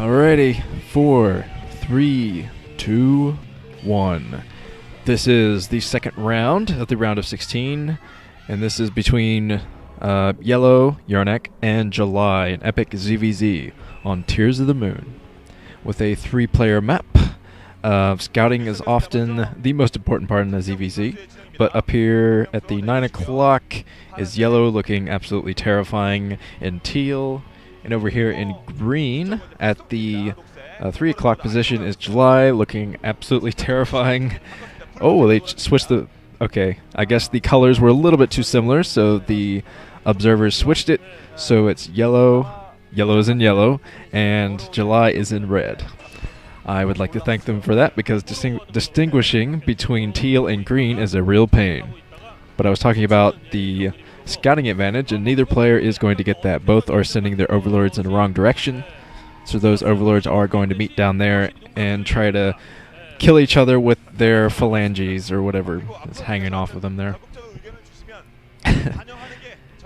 Alrighty, 4, 3, 2, 1. This is the second round of the round of 16, and this is between Yellow, Yarnak, and July, an epic ZVZ on Tears of the Moon. With a 3-player map, scouting is often the most important part in the ZVZ, but up here at the 9 o'clock is Yellow looking absolutely terrifying in teal, and over here in green at the 3 o'clock position is July looking absolutely terrifying. Oh, they switched the... Okay, I guess the colors were a little bit too similar, so the observers switched it, so it's Yellow is in yellow, and July is in red. I would like to thank them for that, because distinguishing between teal and green is a real pain. But I was talking about the scouting advantage, and neither player is going to get that. Both are sending their overlords in the wrong direction, so those overlords are going to meet down there and try to kill each other with their phalanges or whatever is hanging off of them there.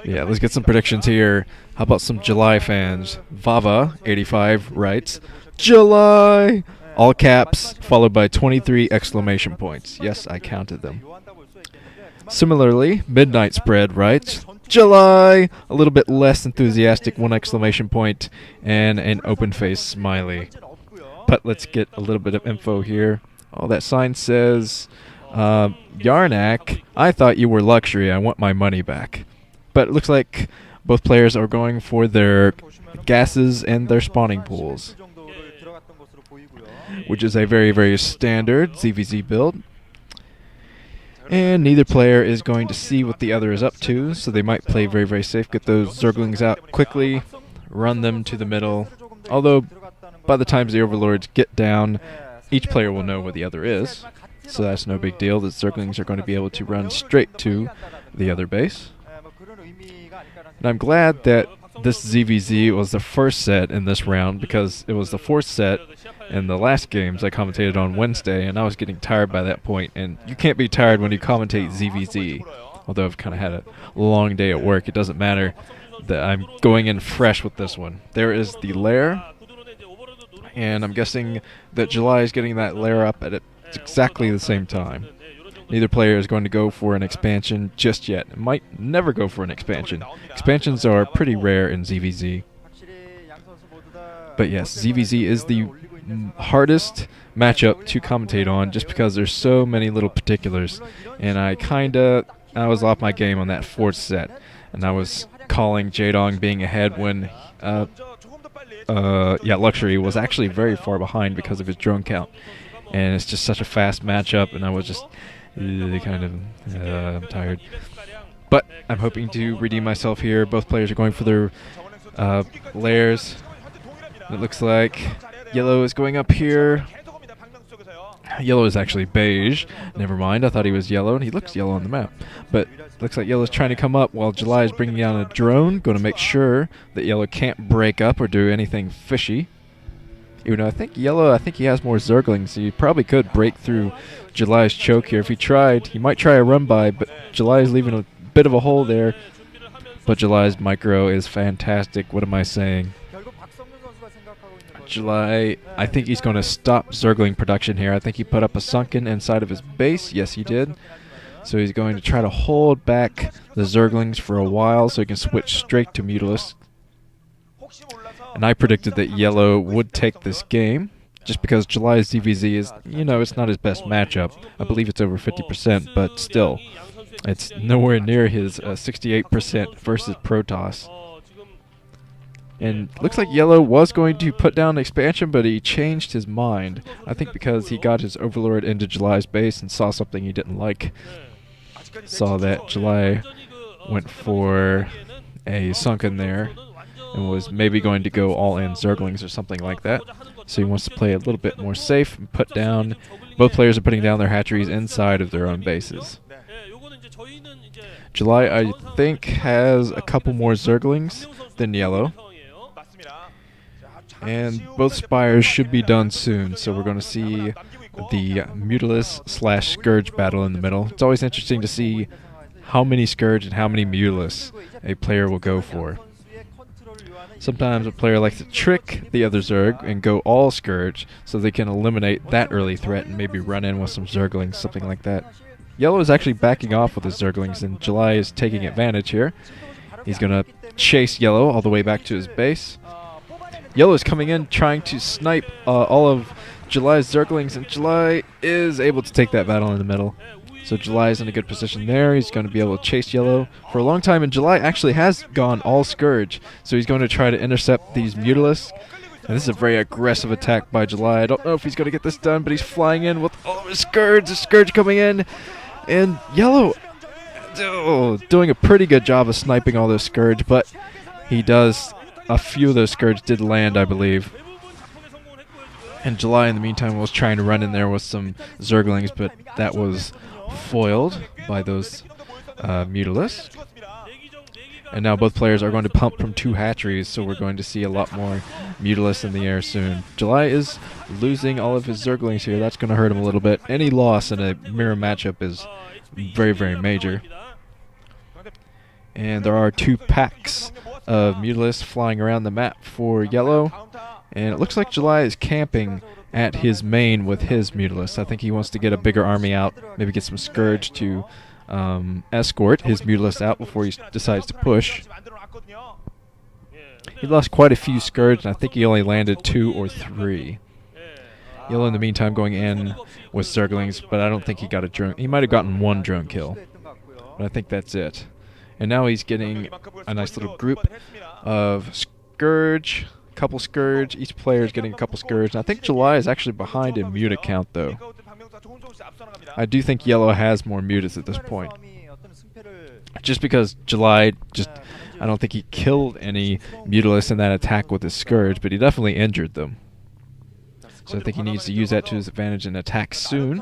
Yeah, let's get some predictions here. How about some July fans? Vava85 writes, July! All caps, followed by 23 exclamation points. Yes, I counted them. Similarly, Midnight Spread writes, July! A little bit less enthusiastic, 1 exclamation point, and an open face smiley. But let's get a little bit of info here. Oh, that sign says, Yarnak, I thought you were luxury, I want my money back. But it looks like both players are going for their gases and their spawning pools, which is a very, very standard ZVZ build. And neither player is going to see what the other is up to, so they might play very, very safe, get those zerglings out quickly, run them to the middle. Although, by the time the overlords get down, each player will know where the other is, so that's no big deal. The zerglings are going to be able to run straight to the other base. And I'm glad that this ZVZ was the first set in this round, because it was the fourth set in the last games I commentated on Wednesday, and I was getting tired by that point. And you can't be tired when you commentate ZVZ. Although I've kind of had a long day at work, it doesn't matter that I'm going in fresh with this one. There is the lair, and I'm guessing that July is getting that lair up at exactly the same time. Neither player is going to go for an expansion just yet. It might never go for an expansion. Expansions are pretty rare in ZVZ. But yes, ZVZ is the hardest matchup to commentate on, just because there's so many little particulars. And I was off my game on that fourth set, and I was calling Jaedong being ahead when Luxury was actually very far behind because of his drone count. And it's just such a fast matchup, and I was just I'm tired. But I'm hoping to redeem myself here. Both players are going for their lairs. It looks like Yellow is going up here. Yellow is actually beige. Never mind, I thought he was yellow, and he looks yellow on the map. But looks like Yellow is trying to come up while July is bringing down a drone, going to make sure that Yellow can't break up or do anything fishy. Even though I think he has more zerglings, so he probably could break through July's choke here. If he tried, he might try a run by, but July is leaving a bit of a hole there. But July's micro is fantastic. What am I saying? July, I think he's going to stop zergling production here. I think he put up a sunken inside of his base. Yes, he did. So he's going to try to hold back the zerglings for a while so he can switch straight to Mutalisk. And I predicted that Yellow would take this game, just because July's ZVZ is, it's not his best matchup. I believe it's over 50%, but still, it's nowhere near his 68% versus Protoss. And looks like Yellow was going to put down expansion, but he changed his mind. I think because he got his Overlord into July's base and saw something he didn't like. Saw that July went for a sunken there, and was maybe going to go all in zerglings or something like that. So he wants to play a little bit more safe and put down... Both players are putting down their hatcheries inside of their own bases. July, I think, has a couple more zerglings than Yellow. And both spires should be done soon, so we're going to see the Mutalisk/Scourge battle in the middle. It's always interesting to see how many Scourge and how many Mutalisk a player will go for. Sometimes a player likes to trick the other Zerg and go all Scourge so they can eliminate that early threat and maybe run in with some Zerglings, something like that. Yellow is actually backing off with his Zerglings, and July is taking advantage here. He's going to chase Yellow all the way back to his base. Yellow is coming in trying to snipe all of July's Zerglings, and July is able to take that battle in the middle. So July is in a good position there. He's going to be able to chase Yellow for a long time, and July actually has gone all Scourge, so he's going to try to intercept these Mutalisks. And this is a very aggressive attack by July. I don't know if he's going to get this done, but he's flying in with all of his Scourge. The Scourge coming in, and Yellow doing a pretty good job of sniping all those Scourge, but he does. A few of those Scourge did land, I believe. And July, in the meantime, was trying to run in there with some Zerglings, but that was foiled by those Mutalisks. And now both players are going to pump from 2 hatcheries, so we're going to see a lot more Mutalisks in the air soon. July is losing all of his Zerglings here. That's going to hurt him a little bit. Any loss in a mirror matchup is very, very major. And there are 2 packs of Mutalisks flying around the map for Yellow. And it looks like July is camping at his main with his Mutalisks. I think he wants to get a bigger army out, maybe get some Scourge to escort his Mutalisks out before he decides to push. He lost quite a few Scourge, and I think he only landed 2 or 3. Yellow, in the meantime, going in with Zerglings, but I don't think he got a drone. He might have gotten 1 drone kill, but I think that's it. And now he's getting a nice little group of Scourge, couple Scourge. Each player is getting a couple Scourge. And I think July is actually behind in muta count, though. I do think Yellow has more mutas at this point. Just because July I don't think he killed any Mutalisks in that attack with his Scourge, but he definitely injured them. So I think he needs to use that to his advantage and attack soon.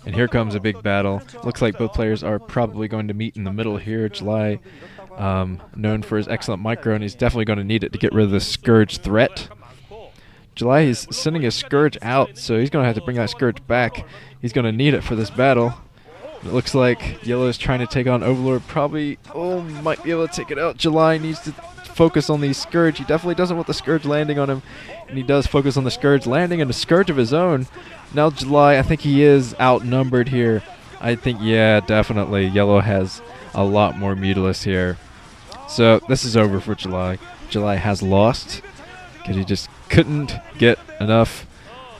And here comes a big battle. Looks like both players are probably going to meet in the middle here. July, known for his excellent micro, and he's definitely going to need it to get rid of the Scourge threat. July is sending his Scourge out, so he's going to have to bring that Scourge back. He's going to need it for this battle. It looks like Yellow is trying to take on Overlord. Probably, might be able to take it out. July needs to focus on the Scourge. He definitely doesn't want the Scourge landing on him, and he does focus on the Scourge landing and a Scourge of his own. Now July, I think he is outnumbered here. I think, yeah, definitely. Yellow has a lot more Mutalisks here. So this is over for July. July has lost because he just couldn't get enough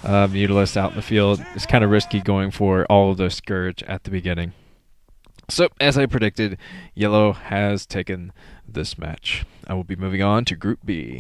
Mutalisks out in the field. It's kind of risky going for all of those Scourge at the beginning. So, as I predicted, Yellow has taken this match. I will be moving on to Group B.